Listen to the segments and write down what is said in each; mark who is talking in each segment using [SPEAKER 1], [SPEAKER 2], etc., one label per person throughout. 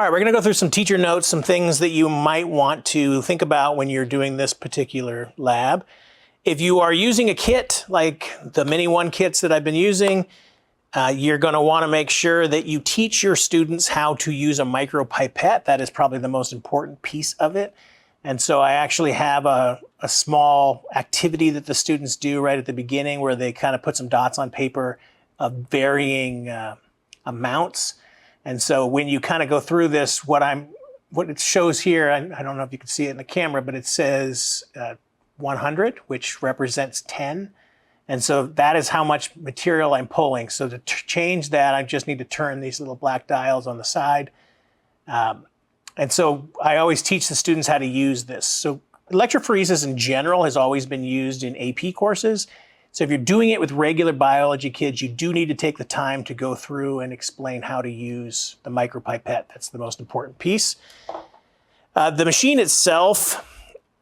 [SPEAKER 1] All right, we're going to go through some teacher notes, some things that you might want to think about when you're doing this particular lab. If you are using a kit like the Mini 1 kits that I've been using, you're going to want to make sure that you teach your students how to use a micropipette. That is probably the most important piece of it. And so I actually have a small activity that the students do right at the beginning where they kind of put some dots on paper of varying amounts. And so when you kind of go through this, what it shows here, I don't know if you can see it in the camera, but it says 100, which represents 10. And so that is how much material I'm pulling. So to change that, I just need to turn these little black dials on the side. And so I always teach the students how to use this. So electrophoresis in general has always been used in AP courses. So if you're doing it with regular biology kids, you do need to take the time to go through and explain how to use the micropipette. That's the most important piece. The machine itself,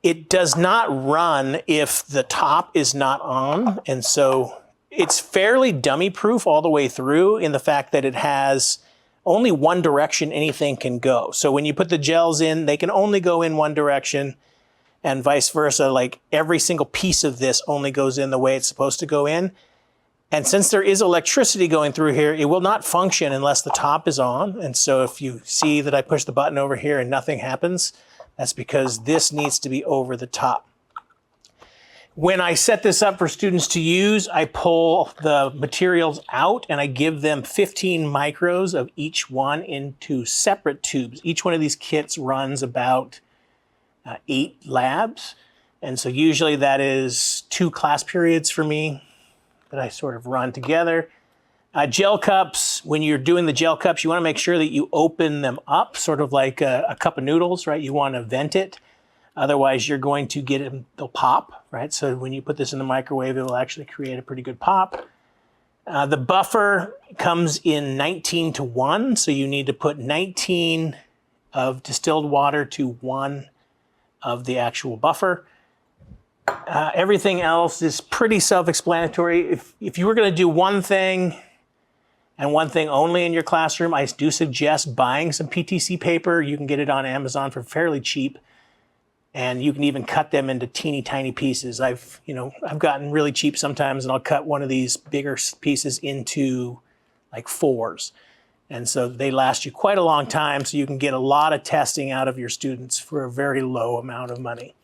[SPEAKER 1] it does not run if the top is not on. And so it's fairly dummy proof all the way through in the fact that it has only one direction anything can go. So when you put the gels in, they can only go in one direction, and vice versa. Like every single piece of this only goes in the way it's supposed to go in. And since there is electricity going through here, it will not function unless the top is on. And so if you see that I push the button over here and nothing happens, that's because this needs to be over the top. When I set this up for students to use, I pull the materials out and I give them 15 micros of each one into separate tubes. Each one of these kits runs about 8 labs. And so usually that is 2 class periods for me that I sort of run together. Gel cups, when you're doing the gel cups, you want to make sure that you open them up, sort of like a cup of noodles, right? You want to vent it. Otherwise, you're going to get them, they'll pop, right? So when you put this in the microwave, it will actually create a pretty good pop. The buffer comes in 19:1, so you need to put 19 of distilled water to 1 of the actual buffer. Everything else is pretty self-explanatory. If you were going to do one thing and one thing only in your classroom, I do suggest buying some PTC paper. You can get it on Amazon for fairly cheap. And you can even cut them into teeny tiny pieces. I've gotten really cheap sometimes, and I'll cut one of these bigger pieces into like 4s. And so they last you quite a long time, so you can get a lot of testing out of your students for a very low amount of money.